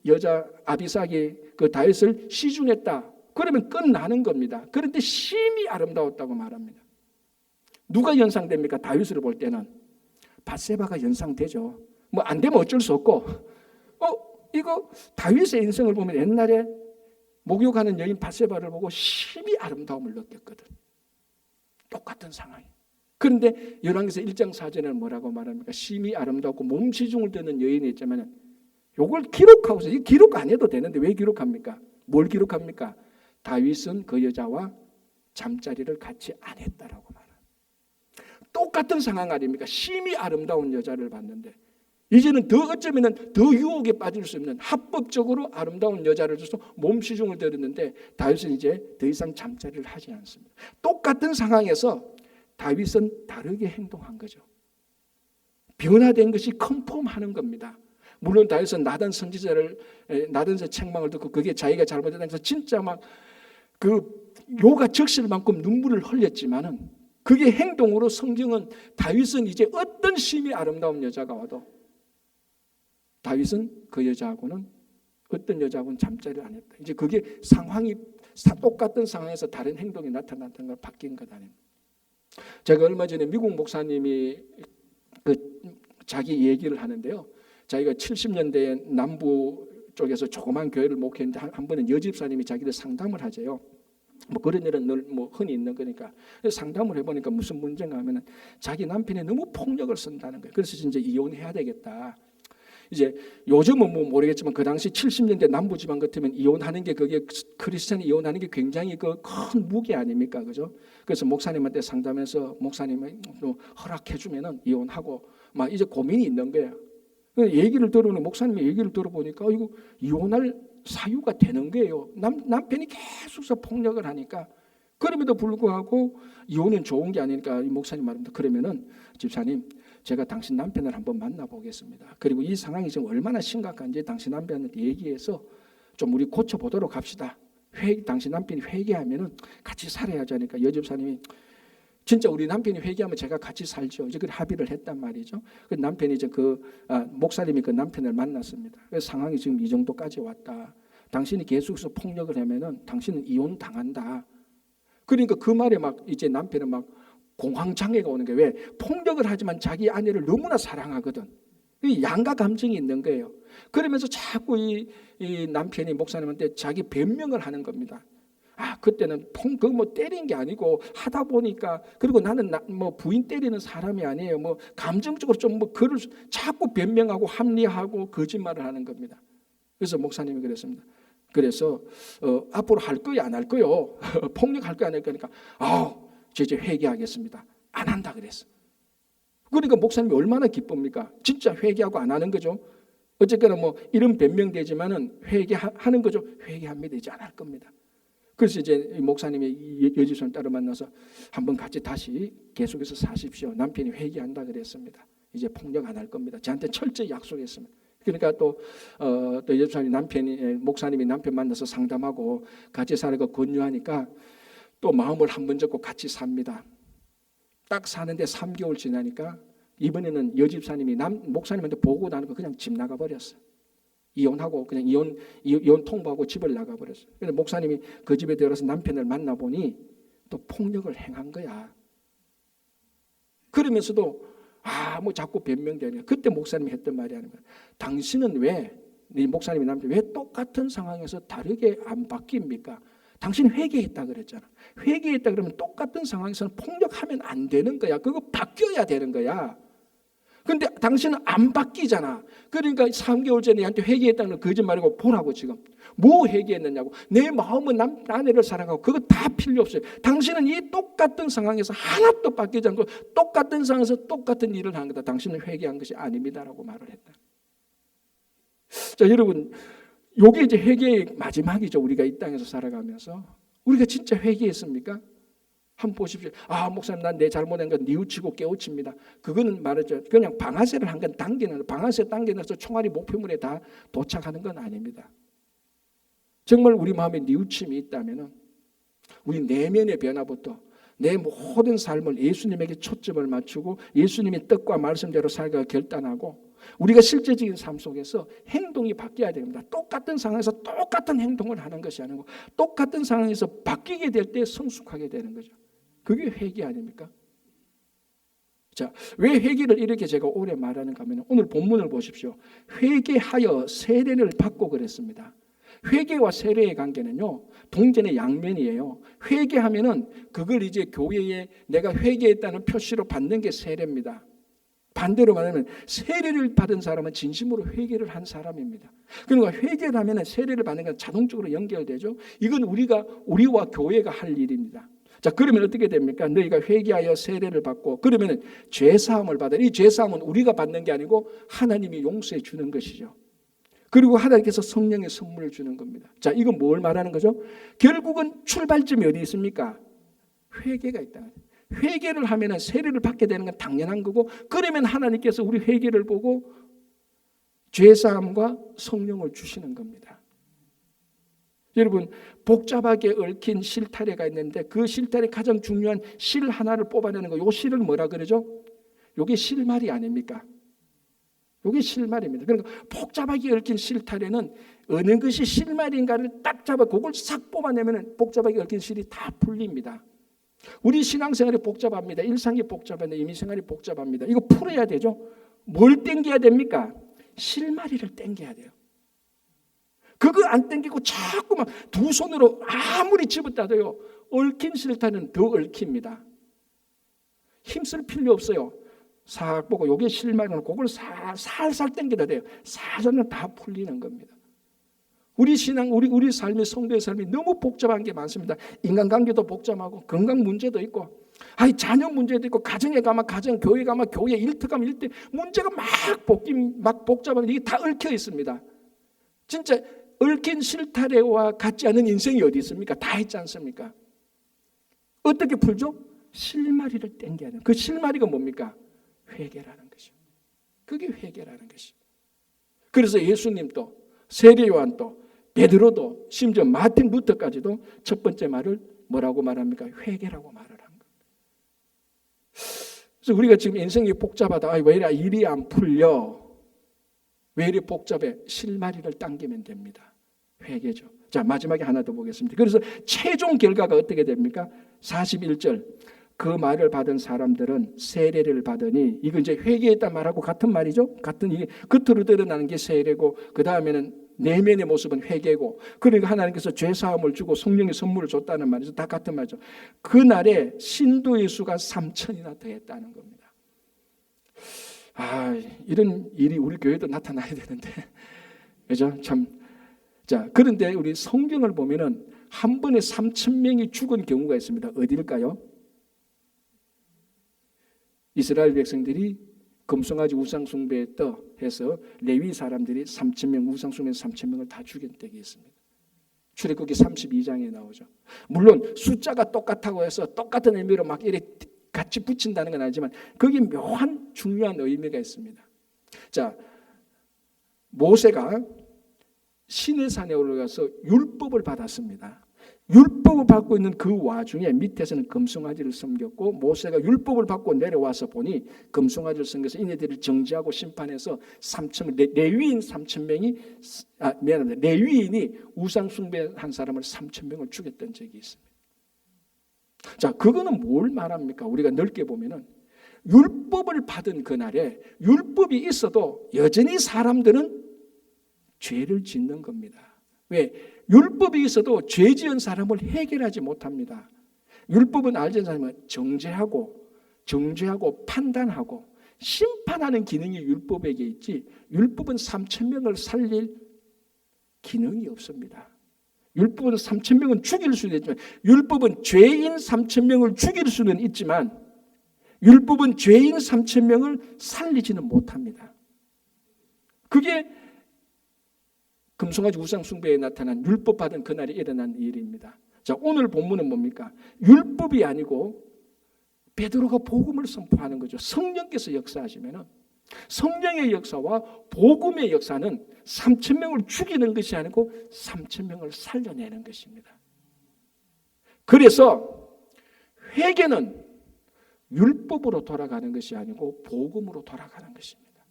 여자 아비삭이 그 다윗을 시중했다. 그러면 끝나는 겁니다. 그런데 심히 아름다웠다고 말합니다. 누가 연상됩니까? 다윗을 볼 때는 바세바가 연상되죠. 뭐 안 되면 어쩔 수 없고, 이거 다윗의 인생을 보면 옛날에 목욕하는 여인 바세바를 보고 심히 아름다움을 느꼈거든. 똑같은 상황이. 그런데 열왕기상 1장 4절에는 뭐라고 말합니까? 심히 아름답고 몸시중을 드는 여인이 있지만 이걸 기록하고서 이 기록 안 해도 되는데 왜 기록합니까? 뭘 기록합니까? 다윗은 그 여자와 잠자리를 같이 안 했다라고 말합니다. 똑같은 상황 아닙니까? 심히 아름다운 여자를 봤는데 이제는 더 어쩌면 더 유혹에 빠질 수 없는 합법적으로 아름다운 여자를 줘서 몸시중을 드렸는데 다윗은 이제 더 이상 잠자리를 하지 않습니다. 똑같은 상황에서 다윗은 다르게 행동한 거죠. 변화된 것이 컨펌하는 겁니다. 물론 다윗은 나단 선지자의 책망을 듣고 그게 자기가 잘못했다고 해서 진짜 막 그 요가 적실 만큼 눈물을 흘렸지만은 그게 행동으로 성경은 다윗은 이제 어떤 심히 아름다운 여자가 와도 다윗은 그 여자하고는 어떤 여자하고는 잠자리를 안 했다. 이제 그게 상황이 똑같은 상황에서 다른 행동이 나타났던 걸 바뀐 것 아닙니까? 제가 얼마 전에 미국 목사님이 자기 얘기를 하는데요. 자기가 70년대에 남부 쪽에서 조그만 교회를 목회했는데 한 번은 여집사님이 자기를 상담을 하재요. 뭐 그런 일은 늘 뭐 흔히 있는 거니까 상담을 해보니까 무슨 문제가 하면은 자기 남편이 너무 폭력을 쓴다는 거예요. 그래서 진짜 이혼해야 되겠다. 이제 요즘은 뭐 모르겠지만 그 당시 70년대 남부지방 같으면 이혼하는 게 그게 크리스천이 이혼하는 게 굉장히 그 큰 무기 아닙니까, 그죠? 그래서 목사님한테 상담해서 목사님이 허락해주면은 이혼하고 막 이제 고민이 있는 거예요. 얘기를 들어보니 목사님의 얘기를 들어보니까 이거 이혼할 사유가 되는 거예요. 남편이 계속해서 폭력을 하니까 그럼에도 불구하고 이혼은 좋은 게 아니니까 이 목사님 말입니다. 그러면은 집사님 제가 당신 남편을 한번 만나보겠습니다. 그리고 이 상황이 지금 얼마나 심각한지 당신 남편한테 얘기해서 좀 우리 고쳐보도록 합시다. 당신 남편이 회개하면은 같이 살아야지 하니까 여집사님이 진짜 우리 남편이 회개하면 제가 같이 살죠. 이제 그 합의를 했단 말이죠. 그 남편이 이제 목사님이 그 남편을 만났습니다. 그래서 상황이 지금 이 정도까지 왔다. 당신이 계속해서 폭력을 하면은 당신은 이혼 당한다. 그러니까 그 말에 막 이제 남편은 막 공황장애가 오는 게 왜? 폭력을 하지만 자기 아내를 너무나 사랑하거든. 양가 감정이 있는 거예요. 그러면서 자꾸 이 남편이 목사님한테 자기 변명을 하는 겁니다. 그때는 뭐 때린 게 아니고 하다 보니까, 그리고 나는 뭐 부인 때리는 사람이 아니에요. 뭐 감정적으로 좀 뭐 그를 자꾸 변명하고 합리화하고 거짓말을 하는 겁니다. 그래서 목사님이 그랬습니다. 그래서 앞으로 할 거야 안 할 거요? 폭력할 거야 안 할 거니까 저 이제 회개하겠습니다. 안 한다 그랬어. 그러니까 목사님이 얼마나 기쁩니까? 진짜 회개하고 안 하는 거죠. 어쨌거나 뭐 이런 변명되지만은 회개하는 거죠. 회개합니다. 이제 안 할 겁니다. 그래서 이제 목사님이 여집사님 따로 만나서 한번 같이 다시 계속해서 사십시오. 남편이 회개한다 그랬습니다. 이제 폭력 안 할 겁니다. 저한테 철저히 약속했습니다. 그러니까 또 여집사님 목사님이 남편 만나서 상담하고 같이 살아가 권유하니까 또 마음을 한번 접고 같이 삽니다. 딱 사는데 3개월 지나니까 이번에는 여집사님이 목사님한테 보고 나니까 그냥 집 나가 버렸어요. 이혼하고 그냥 이혼 통보하고 집을 나가 버렸어요. 그런데 목사님이 그 집에 들어가서 남편을 만나보니 또 폭력을 행한 거야. 그러면서도 뭐 자꾸 변명되냐. 그때 목사님이 했던 말이 아니면, 당신은 왜, 네 목사님이 남편 왜 똑같은 상황에서 다르게 안 바뀝니까? 당신 회개했다 그랬잖아. 회개했다 그러면 똑같은 상황에서는 폭력하면 안 되는 거야. 그거 바뀌어야 되는 거야. 근데 당신은 안 바뀌잖아. 그러니까 3개월 전에 나한테 회개했다는 건 거짓말이고 보라고 지금. 뭐 회개했느냐고. 내 마음은 아내를 사랑하고 그거 다 필요 없어요. 당신은 이 똑같은 상황에서 하나도 바뀌지 않고 똑같은 상황에서 똑같은 일을 한 거다. 당신은 회개한 것이 아닙니다라고 말을 했다. 자, 여러분, 요게 이제 회개의 마지막이죠. 우리가 이 땅에서 살아가면서. 우리가 진짜 회개했습니까? 한번 보십시오. 목사님, 난 내 잘못한 건 뉘우치고 깨우칩니다. 그거는 말이죠. 그냥 방아쇠를 한 건 당기는, 방아쇠 당겨내서 총알이 목표물에 다 도착하는 건 아닙니다. 정말 우리 마음에 뉘우침이 있다면 우리 내면의 변화부터 내 모든 삶을 예수님에게 초점을 맞추고 예수님의 뜻과 말씀대로 살기가 결단하고 우리가 실제적인 삶 속에서 행동이 바뀌어야 됩니다. 똑같은 상황에서 똑같은 행동을 하는 것이 아니고 똑같은 상황에서 바뀌게 될 때 성숙하게 되는 거죠. 그게 회개 아닙니까? 자, 왜 회개를 이렇게 제가 오래 말하는가 하면 오늘 본문을 보십시오. 회개하여 세례를 받고 그랬습니다. 회개와 세례의 관계는요, 동전의 양면이에요. 회개하면은 그걸 이제 교회에 내가 회개했다는 표시로 받는 게 세례입니다. 반대로 말하면 세례를 받은 사람은 진심으로 회개를 한 사람입니다. 그러니까 회개를 하면 세례를 받는 건 자동적으로 연결되죠. 이건 우리와 교회가 할 일입니다. 자, 그러면 어떻게 됩니까? 너희가 회개하여 세례를 받고 그러면 죄사함을 받아. 이 죄사함은 우리가 받는 게 아니고 하나님이 용서해 주는 것이죠. 그리고 하나님께서 성령의 선물을 주는 겁니다. 자, 이건 뭘 말하는 거죠? 결국은 출발점이 어디 있습니까? 회개가 있다. 회개를 하면 세례를 받게 되는 건 당연한 거고, 그러면 하나님께서 우리 회개를 보고 죄사함과 성령을 주시는 겁니다. 여러분, 복잡하게 얽힌 실타래가 있는데 그 실타래 가장 중요한 실 하나를 뽑아내는 거, 요 실을 뭐라 그러죠? 요게 실말이 아닙니까? 요게 실말입니다. 그러니까 복잡하게 얽힌 실타래는 어느 것이 실말인가를 딱 잡아 그걸 싹 뽑아내면 복잡하게 얽힌 실이 다 풀립니다. 우리 신앙생활이 복잡합니다. 일상이 복잡합니다. 임의생활이 복잡합니다. 이거 풀어야 되죠. 뭘 땡겨야 됩니까? 실마리를 땡겨야 돼요. 그거 안 땡기고 자꾸 막 두 손으로 아무리 집었다도요, 얽힌 실타래는 더 얽힙니다. 힘쓸 필요 없어요. 싹 보고 요게 실마리는 그걸 살살 땡겨야 돼요. 살살 다 풀리는 겁니다. 우리 신앙, 우리 삶의 성도의 삶이 너무 복잡한 게 많습니다. 인간관계도 복잡하고 건강 문제도 있고, 자녀 문제도 있고, 가정에 가면 가정, 교회 가면 교회, 일터 가면 일터, 문제가 막 복잡하게 이게 다 얽혀 있습니다. 진짜 얽힌 실타래와 같지 않은 인생이 어디 있습니까? 다 있지 않습니까? 어떻게 풀죠? 실마리를 땡겨야 돼요. 그 실마리가 뭡니까? 회개라는 것이죠. 그게 회개라는 것이죠. 그래서 예수님도 세례요한도 베드로도 심지어 마틴 루터까지도 첫 번째 말을 뭐라고 말합니까? 회개라고 말을 한 겁니다. 그래서 우리가 지금 인생이 복잡하다. 왜 이래 일이 안 풀려? 왜 이래 복잡해? 실마리를 당기면 됩니다. 회개죠. 자, 마지막에 하나 더 보겠습니다. 그래서 최종 결과가 어떻게 됩니까? 41절. 그 말을 받은 사람들은 세례를 받으니, 이거 이제 회개했단 말하고 같은 말이죠. 같은 이게 겉으로 드러나는 게 세례고, 그 다음에는 내면의 모습은 회개고, 그러니까 하나님께서 죄사함을 주고 성령의 선물을 줬다는 말이죠. 다 같은 말이죠. 그날에 신도의 수가 3,000이나 더했다는 겁니다. 이런 일이 우리 교회도 나타나야 되는데, 그죠? 참. 자, 그런데 우리 성경을 보면은 한 번에 3,000명이 죽은 경우가 있습니다. 어디일까요? 이스라엘 백성들이 금송아지 우상 숭배했다 해서 레위 사람들이 3,000명 우상 숭배해서 3,000명을 다 죽인 적이 있습니다. 출애굽기 32장에 나오죠. 물론 숫자가 똑같다고 해서 똑같은 의미로 막 이렇게 같이 붙인다는 건 아니지만 거기에 묘한 중요한 의미가 있습니다. 자, 모세가 시내산에 올라가서 율법을 받았습니다. 율법을 받고 있는 그 와중에 밑에서는 금송아지를 섬겼고, 모세가 율법을 받고 내려와서 보니 금송아지를 섬겨서 이네들을 정죄하고 심판해서 3,000명, 레위인 3,000명이 미안합니다. 레위인이 우상 숭배한 사람을 3,000명을 죽였던 적이 있습니다. 자, 그거는 뭘 말합니까? 우리가 넓게 보면은 율법을 받은 그날에 율법이 있어도 여전히 사람들은 죄를 짓는 겁니다. 왜? 율법이 있어도 죄 지은 사람을 해결하지 못합니다. 율법은 알지 않으면 정죄하고 판단하고 심판하는 기능이 율법에게 있지, 율법은 3,000명을 살릴 기능이 없습니다. 율법은 3,000명은 죽일 수는 있지만, 율법은 죄인 3,000명을 죽일 수는 있지만 율법은 죄인 3,000명을 살리지는 못합니다. 그게 금송아지 우상 숭배에 나타난 율법 받은 그날에 일어난 일입니다. 자, 오늘 본문은 뭡니까? 율법이 아니고 베드로가 복음을 선포하는 거죠. 성령께서 역사하시면은 성령의 역사와 복음의 역사는 3,000명을 죽이는 것이 아니고 3,000명을 살려내는 것입니다. 그래서 회개는 율법으로 돌아가는 것이 아니고 복음으로 돌아가는 것입니다.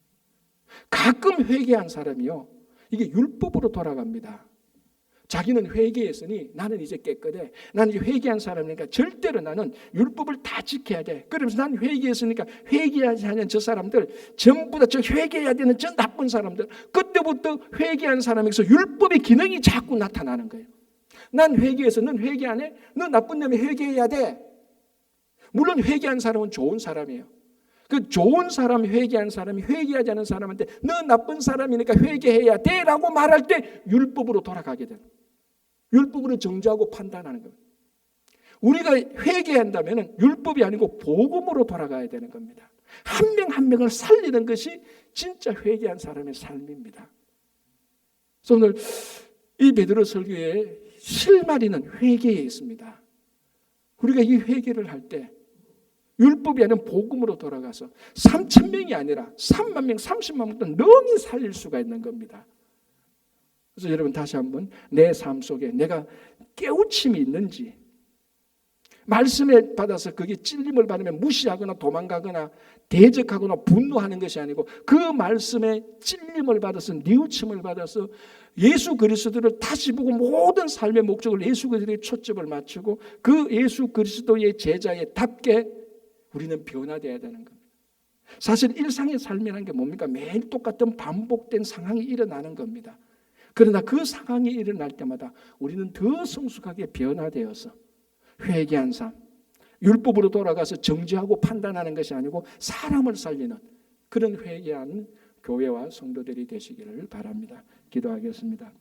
가끔 회개한 사람이요, 이게 율법으로 돌아갑니다. 자기는 회개했으니 나는 이제 깨끗해. 나는 이제 회개한 사람이니까 절대로 나는 율법을 다 지켜야 돼. 그러면서 나는 회개했으니까 회개하지 않은 저 사람들 전부 다 저 회개해야 되는 저 나쁜 사람들, 그때부터 회개한 사람에게서 율법의 기능이 자꾸 나타나는 거예요. 난 회개해서 넌 회개 안 해? 너 나쁜 놈이 회개해야 돼. 물론 회개한 사람은 좋은 사람이에요. 그 좋은 사람, 회개한 사람이 회개하지 않은 사람한테 너 나쁜 사람이니까 회개해야 돼 라고 말할 때 율법으로 돌아가게 되는, 율법으로 정죄하고 판단하는 겁니다. 우리가 회개한다면 율법이 아니고 복음으로 돌아가야 되는 겁니다. 한 명 한 명을 살리는 것이 진짜 회개한 사람의 삶입니다. 그래서 오늘 이 베드로 설교의 실마리는 회개에 있습니다. 우리가 이 회개를 할 때 율법이 아닌 복음으로 돌아가서 3,000명이 아니라 3만 명, 30만 명도 능히 살릴 수가 있는 겁니다. 그래서 여러분 다시 한번 내 삶 속에 내가 깨우침이 있는지, 말씀을 받아서 그게 찔림을 받으면 무시하거나 도망가거나 대적하거나 분노하는 것이 아니고 그 말씀에 찔림을 받아서 뉘우침을 받아서 예수 그리스도를 다시 보고 모든 삶의 목적을 예수 그리스도에 초점을 맞추고 그 예수 그리스도의 제자에 답게 우리는 변화되어야 되는 겁니다. 사실 일상의 삶이라는 게 뭡니까? 매일 똑같은 반복된 상황이 일어나는 겁니다. 그러나 그 상황이 일어날 때마다 우리는 더 성숙하게 변화되어서 회개한 삶, 율법으로 돌아가서 정죄하고 판단하는 것이 아니고 사람을 살리는 그런 회개하는 교회와 성도들이 되시기를 바랍니다. 기도하겠습니다.